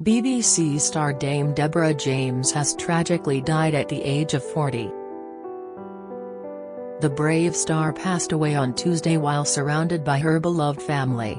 BBC star Dame Deborah James has tragically died at the age of 40. The brave star passed away on Tuesday while surrounded by her beloved family.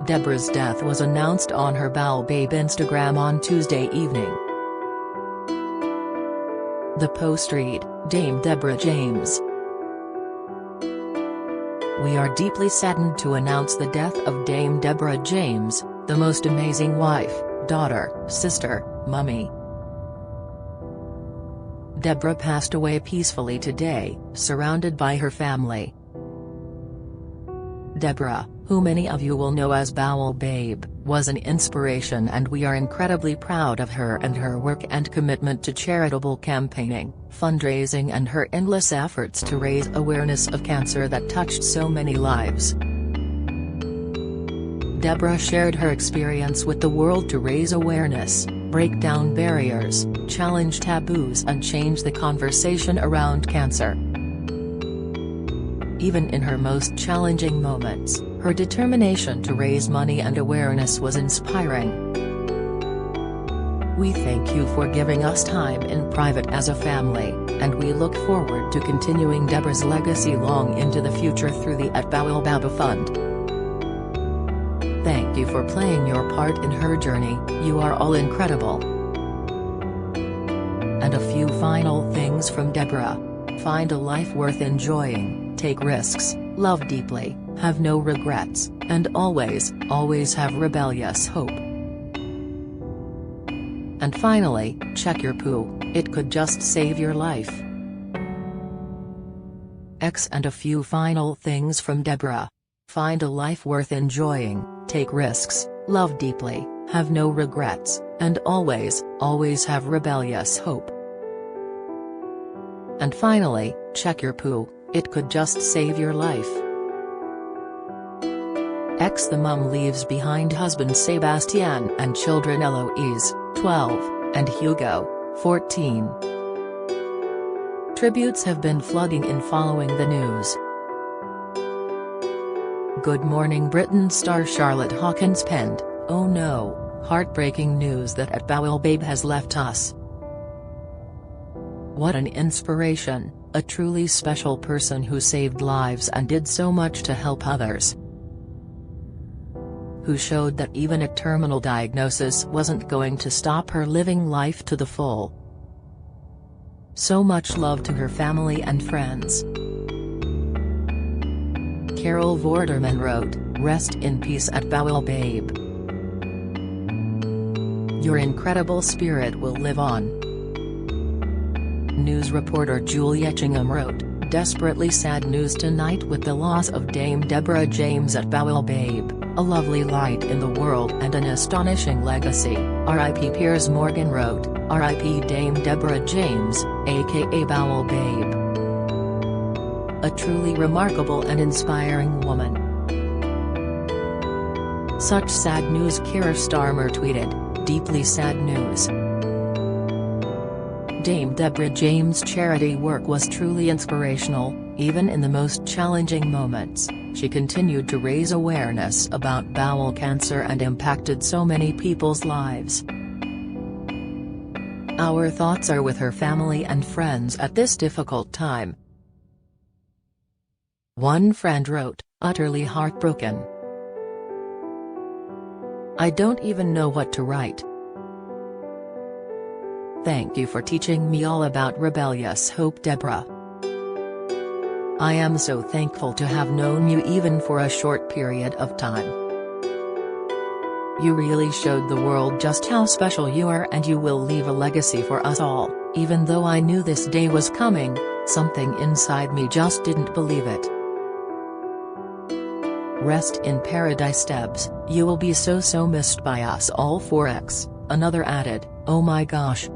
Deborah's death was announced on her Bowel Babe Instagram on Tuesday evening. The post read, Dame Deborah James. We are deeply saddened to announce the death of Dame Deborah James, the most amazing wife, daughter, sister, mummy. Deborah passed away peacefully today, surrounded by her family. Deborah, who many of you will know as Bowel Babe, was an inspiration, and we are incredibly proud of her and her work and commitment to charitable campaigning, fundraising and her endless efforts to raise awareness of cancer that touched so many lives. Deborah shared her experience with the world to raise awareness, break down barriers, challenge taboos and change the conversation around cancer. Even in her most challenging moments, her determination to raise money and awareness was inspiring. We thank you for giving us time in private as a family, and we look forward to continuing Deborah's legacy long into the future through the @Bowel Babe Fund. Thank you for playing your part in her journey, you are all incredible. And a few final things from Deborah. Find a life worth enjoying, take risks, love deeply, have no regrets, and always, always have rebellious hope. And finally, check your poo, it could just save your life. And a few final things from Deborah. Find a life worth enjoying, take risks, love deeply, have no regrets, and always, always have rebellious hope. And finally, check your poo, it could just save your life. The mum leaves behind husband Sebastian and children Eloise, 12, and Hugo, 14. Tributes have been flooding in following the news. Good Morning Britain star Charlotte Hawkins penned, "Oh no, heartbreaking news that Bowel Babe has left us. What an inspiration, a truly special person who saved lives and did so much to help others. Who showed that even a terminal diagnosis wasn't going to stop her living life to the full. So much love to her family and friends." Carol Vorderman wrote, "Rest in peace @Bowel Babe. Your incredible spirit will live on." News reporter Julie Etchingham wrote, "Desperately sad news tonight with the loss of Dame Deborah James @Bowel Babe, a lovely light in the world and an astonishing legacy." R.I.P. Piers Morgan wrote, "R.I.P. Dame Deborah James, aka Bowel Babe. A truly remarkable and inspiring woman." Such sad news, Keir Starmer tweeted, "Deeply sad news." Dame Deborah James' charity work was truly inspirational, even in the most challenging moments. She continued to raise awareness about bowel cancer and impacted so many people's lives. Our thoughts are with her family and friends at this difficult time. One friend wrote, "Utterly heartbroken. I don't even know what to write. Thank you for teaching me all about rebellious hope, Deborah. I am so thankful to have known you even for a short period of time. You really showed the world just how special you are, and you will leave a legacy for us all. Even though I knew this day was coming, something inside me just didn't believe it. Rest in paradise, Debs, you will be so missed by us all." 4x, another added, "Oh my gosh.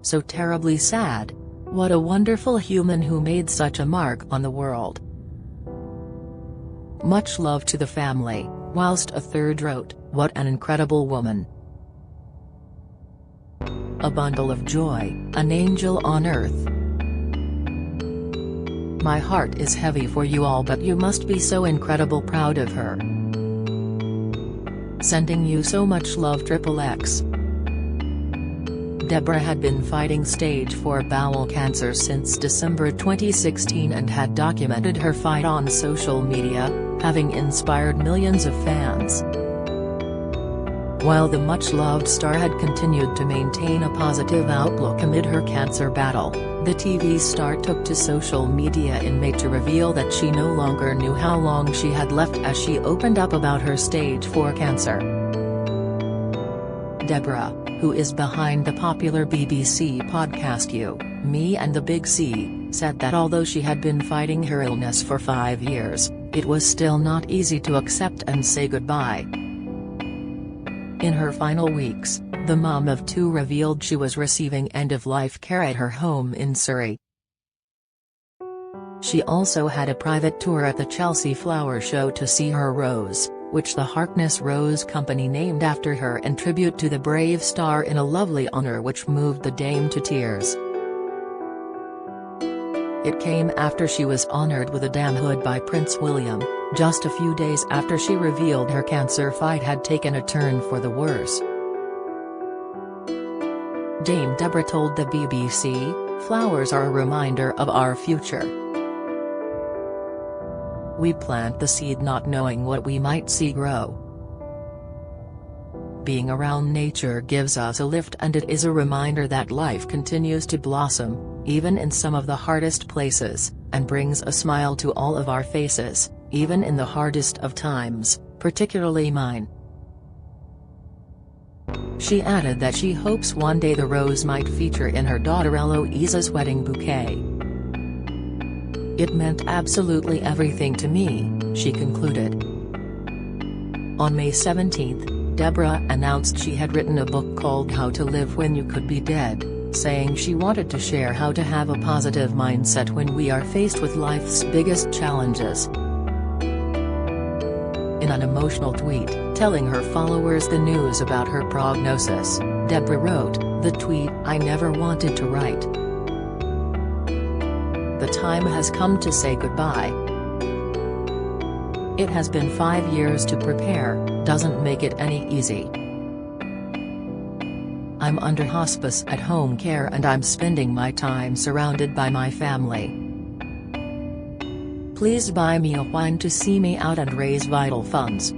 So terribly sad. What a wonderful human who made such a mark on the world. Much love to the family," whilst a third wrote, "What an incredible woman. A bundle of joy, an angel on earth. My heart is heavy for you all, but you must be so incredible proud of her. Sending you so much love XXX. Deborah had been fighting stage 4 bowel cancer since December 2016 and had documented her fight on social media, having inspired millions of fans. While the much-loved star had continued to maintain a positive outlook amid her cancer battle, the TV star took to social media in May to reveal that she no longer knew how long she had left as she opened up about her stage 4 cancer. Deborah, who is behind the popular BBC podcast You, Me and the Big C, said that although she had been fighting her illness for 5 years, it was still not easy to accept and say goodbye. In her final weeks, the mom of 2 revealed she was receiving end-of-life care at her home in Surrey. She also had a private tour at the Chelsea Flower Show to see her rose, which the Harkness Rose Company named after her in tribute to the brave star, in a lovely honor which moved the dame to tears. It came after she was honored with a damehood by Prince William, just a few days after she revealed her cancer fight had taken a turn for the worse. Dame Deborah told the BBC, "Flowers are a reminder of our future. We plant the seed not knowing what we might see grow. Being around nature gives us a lift, and it is a reminder that life continues to blossom, even in some of the hardest places, and brings a smile to all of our faces, even in the hardest of times, particularly mine." She added that she hopes one day the rose might feature in her daughter Eloisa's wedding bouquet. "It meant absolutely everything to me," she concluded. On May 17, Deborah announced she had written a book called How to Live When You Could Be Dead, saying she wanted to share how to have a positive mindset when we are faced with life's biggest challenges. In an emotional tweet, telling her followers the news about her prognosis, Deborah wrote, "The tweet I never wanted to write. The time has come to say goodbye. It has been 5 years to prepare, doesn't make it any easy. I'm under hospice at home care and I'm spending my time surrounded by my family. Please buy me a wine to see me out and raise vital funds."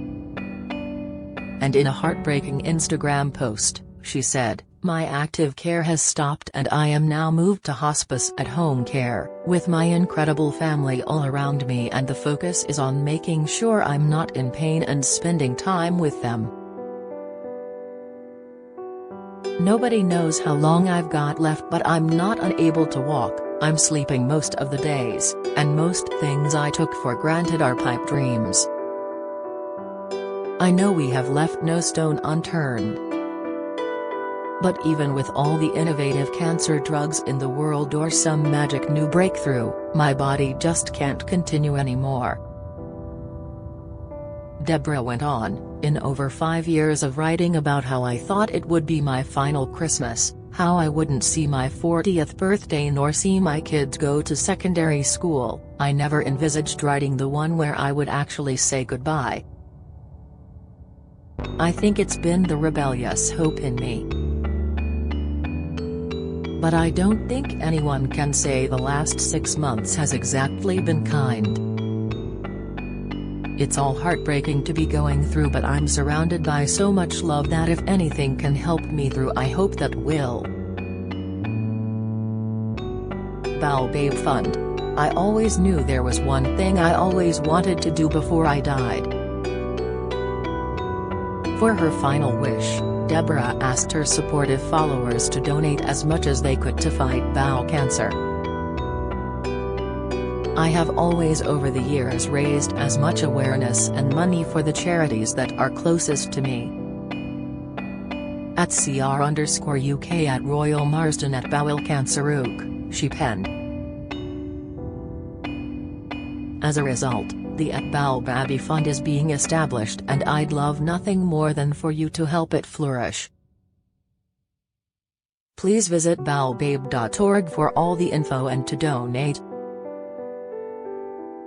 And in a heartbreaking Instagram post, she said, "My active care has stopped and I am now moved to hospice at home care, with my incredible family all around me, and the focus is on making sure I'm not in pain and spending time with them. Nobody knows how long I've got left, but I'm not unable to walk, I'm sleeping most of the days, and most things I took for granted are pipe dreams. I know we have left no stone unturned. But even with all the innovative cancer drugs in the world or some magic new breakthrough, my body just can't continue anymore." Deborah went on, "In over 5 years of writing about how I thought it would be my final Christmas, how I wouldn't see my 40th birthday nor see my kids go to secondary school, I never envisaged writing the one where I would actually say goodbye. I think it's been the rebellious hope in me. But I don't think anyone can say the last 6 months has exactly been kind. It's all heartbreaking to be going through, but I'm surrounded by so much love that if anything can help me through, I hope that will." Bowel Babe Fund. "I always knew there was one thing I always wanted to do before I died." For her final wish, Deborah asked her supportive followers to donate as much as they could to fight bowel cancer. "I have always over the years raised as much awareness and money for the charities that are closest to me. At CR_UK at Royal Marsden at Bowel Cancer UK, she penned. As a result, the Bowel Baby Fund is being established, and I'd love nothing more than for you to help it flourish. Please visit bowelbabe.org for all the info and to donate.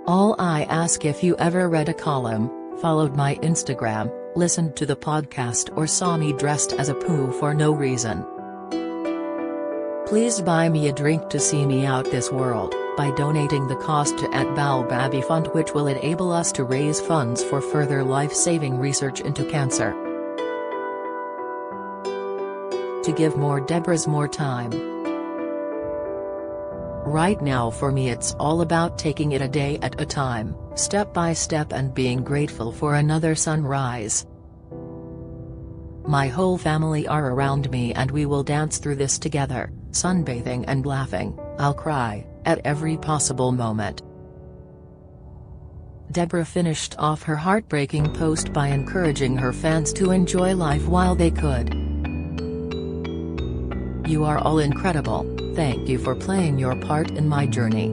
All I ask, if you ever read a column, followed my Instagram, listened to the podcast or saw me dressed as a poo for no reason. Please buy me a drink to see me out this world, by donating the cost to @Bowel Baby Fund, which will enable us to raise funds for further life-saving research into cancer. To give more Deborah's more time. Right now for me it's all about taking it a day at a time, step by step, and being grateful for another sunrise. My whole family are around me and we will dance through this together, sunbathing and laughing. I'll cry at every possible moment. Deborah finished off her heartbreaking post by encouraging her fans to enjoy life while they could. "You are all incredible, thank you for playing your part in my journey.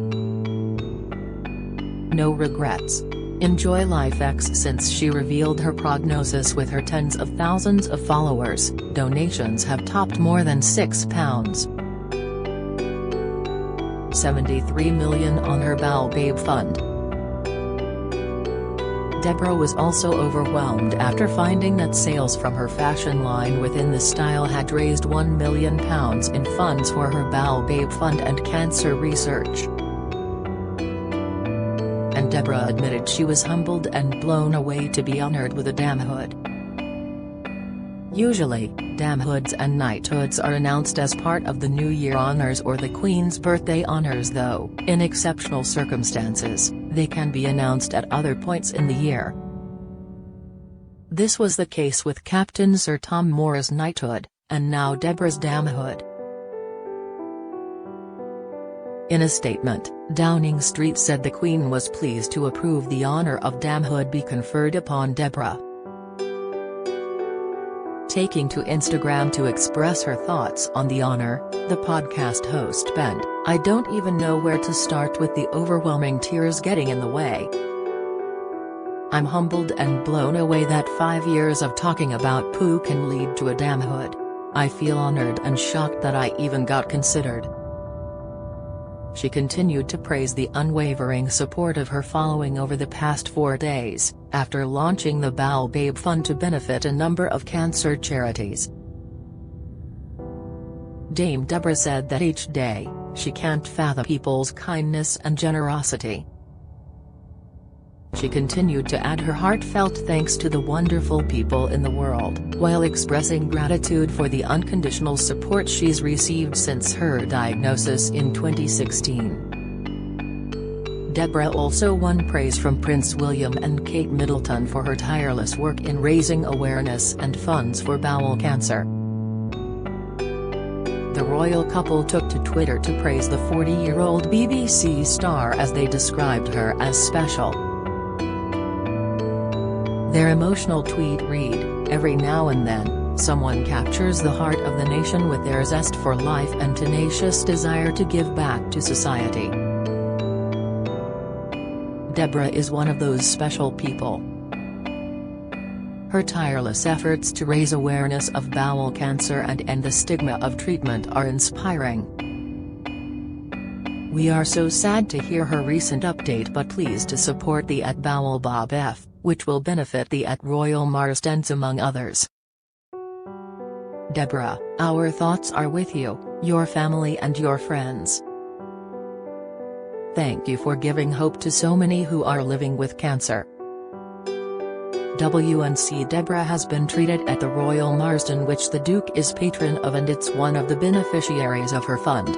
No regrets. Enjoy life." Since she revealed her prognosis with her tens of thousands of followers, donations have topped more than £73 million on her Bowel Babe Fund. Deborah was also overwhelmed after finding that sales from her fashion line within the style had raised £1 million in funds for her Bowel Babe Fund and cancer research. And Deborah admitted she was humbled and blown away to be honored with a damhood. Usually, damhoods and knighthoods are announced as part of the New Year honors or the Queen's birthday honors, though, in exceptional circumstances, they can be announced at other points in the year. This was the case with Captain Sir Tom Moore's knighthood, and now Deborah's damhood. In a statement, Downing Street said the Queen was pleased to approve the honor of damhood be conferred upon Deborah. Taking to Instagram to express her thoughts on the honor, the podcast host penned, "I don't even know where to start with the overwhelming tears getting in the way. I'm humbled and blown away that 5 years of talking about poo can lead to a damhood. I feel honored and shocked that I even got considered." She continued to praise the unwavering support of her following over the past 4 days, after launching the Bowel Babe Fund to benefit a number of cancer charities. Dame Deborah said that each day, she can't fathom people's kindness and generosity. She continued to add her heartfelt thanks to the wonderful people in the world, while expressing gratitude for the unconditional support she's received since her diagnosis in 2016. Deborah also won praise from Prince William and Kate Middleton for her tireless work in raising awareness and funds for bowel cancer. The royal couple took to Twitter to praise the 40-year-old BBC star as they described her as special. Their emotional tweet read, "Every now and then, someone captures the heart of the nation with their zest for life and tenacious desire to give back to society. Deborah is one of those special people. Her tireless efforts to raise awareness of bowel cancer and end the stigma of treatment are inspiring. We are so sad to hear her recent update, but pleased to support the @BowelBobF, which will benefit the @Royal Marsdens among others. Deborah, our thoughts are with you, your family and your friends. Thank you for giving hope to so many who are living with cancer. WNC Deborah has been treated at the Royal Marsden, which the Duke is patron of, and it's one of the beneficiaries of her fund."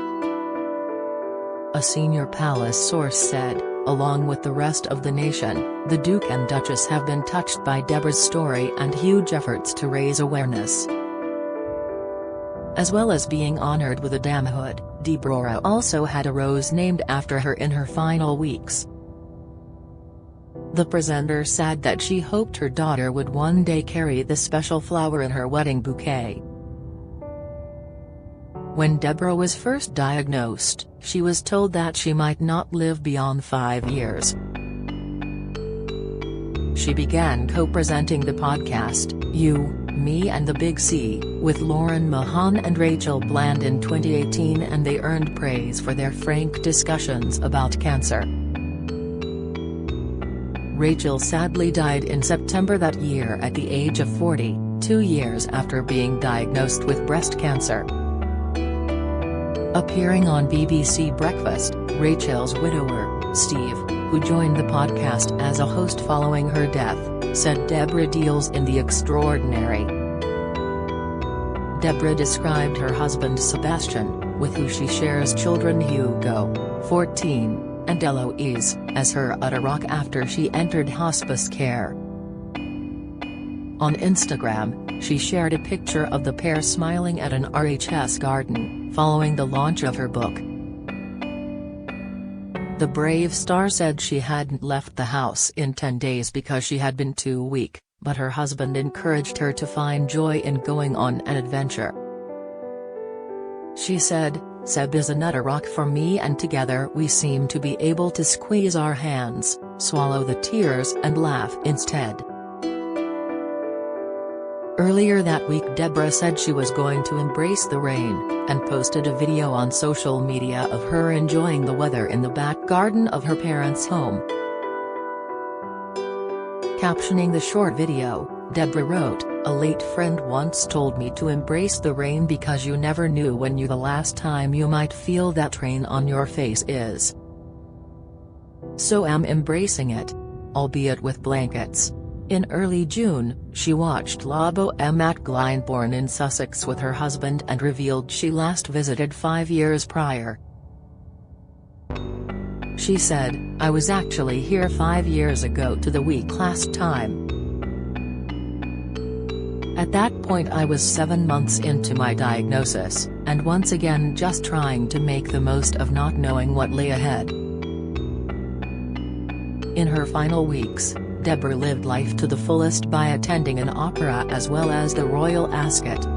A senior palace source said, along with the rest of the nation, the Duke and Duchess have been touched by Deborah's story and huge efforts to raise awareness. As well as being honored with a damhood, Deborah also had a rose named after her in her final weeks. The presenter said that she hoped her daughter would one day carry the special flower in her wedding bouquet. When Deborah was first diagnosed, she was told that she might not live beyond 5 years. She began co-presenting the podcast, You, Me and the Big C, with Lauren Mahan and Rachel Bland in 2018, and they earned praise for their frank discussions about cancer. Rachel sadly died in September that year at the age of 40, 2 years after being diagnosed with breast cancer. Appearing on BBC Breakfast, Rachel's widower, Steve, who joined the podcast as a host following her death, said Deborah deals in the extraordinary. Deborah described her husband Sebastian, with who she shares children Hugo, 14, and Eloise, as her utter rock after she entered hospice care. On Instagram, she shared a picture of the pair smiling at an RHS garden, following the launch of her book. The brave star said she hadn't left the house in 10 days because she had been too weak, but her husband encouraged her to find joy in going on an adventure. She said, "Seb is another rock for me, and together we seem to be able to squeeze our hands, swallow the tears and laugh instead." Earlier that week Deborah said she was going to embrace the rain, and posted a video on social media of her enjoying the weather in the back garden of her parents' home. Captioning the short video, Deborah wrote, "A late friend once told me to embrace the rain because you never knew when the last time you might feel that rain on your face is. So I'm embracing it. Albeit with blankets." In early June, she watched La Boheme at Glyndebourne in Sussex with her husband and revealed she last visited 5 years prior. She said, "I was actually here 5 years ago to the week last time. At that point I was 7 months into my diagnosis, and once again just trying to make the most of not knowing what lay ahead." In her final weeks, Deborah lived life to the fullest by attending an opera as well as the Royal Ascot.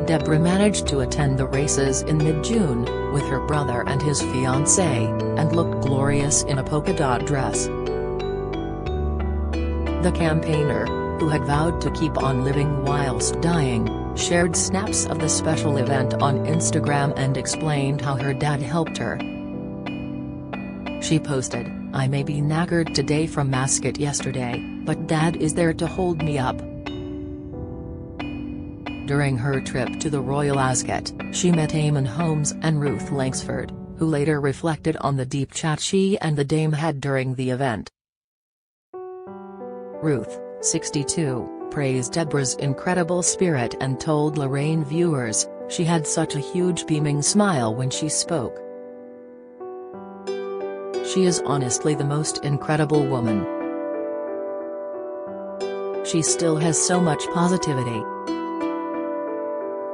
Deborah managed to attend the races in mid-June, with her brother and his fiancée, and looked glorious in a polka dot dress. The campaigner, who had vowed to keep on living whilst dying, shared snaps of the special event on Instagram and explained how her dad helped her. She posted, "I may be knackered today from Ascot yesterday, but Dad is there to hold me up." During her trip to the Royal Ascot, she met Eamon Holmes and Ruth Langsford, who later reflected on the deep chat she and the Dame had during the event. Ruth, 62, praised Deborah's incredible spirit and told Lorraine viewers, "She had such a huge beaming smile when she spoke. She is honestly the most incredible woman. She still has so much positivity.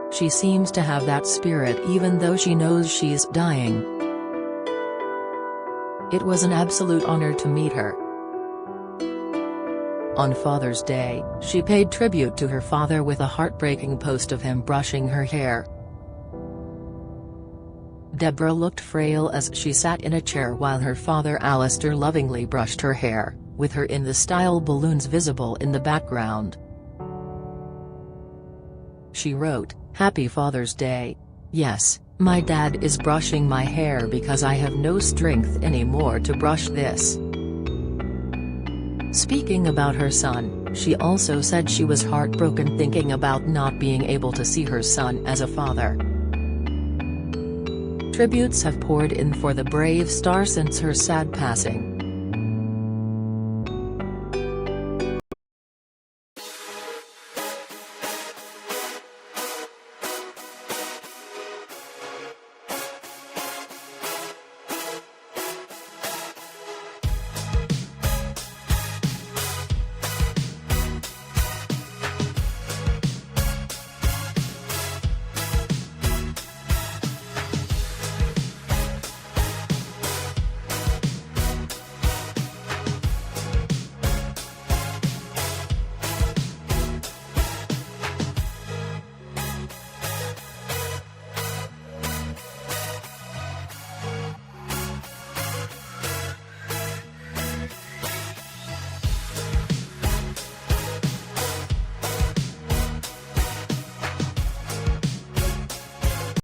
She seems to have that spirit even though she knows she's dying. It was an absolute honor to meet her." On Father's Day, she paid tribute to her father with a heartbreaking post of him brushing her hair. Deborah looked frail as she sat in a chair while her father Alistair lovingly brushed her hair, with her in the style balloons visible in the background. She wrote, "Happy Father's Day. Yes, my dad is brushing my hair because I have no strength anymore to brush this." Speaking about her son, she also said she was heartbroken thinking about not being able to see her son as a father. Tributes have poured in for the brave star since her sad passing.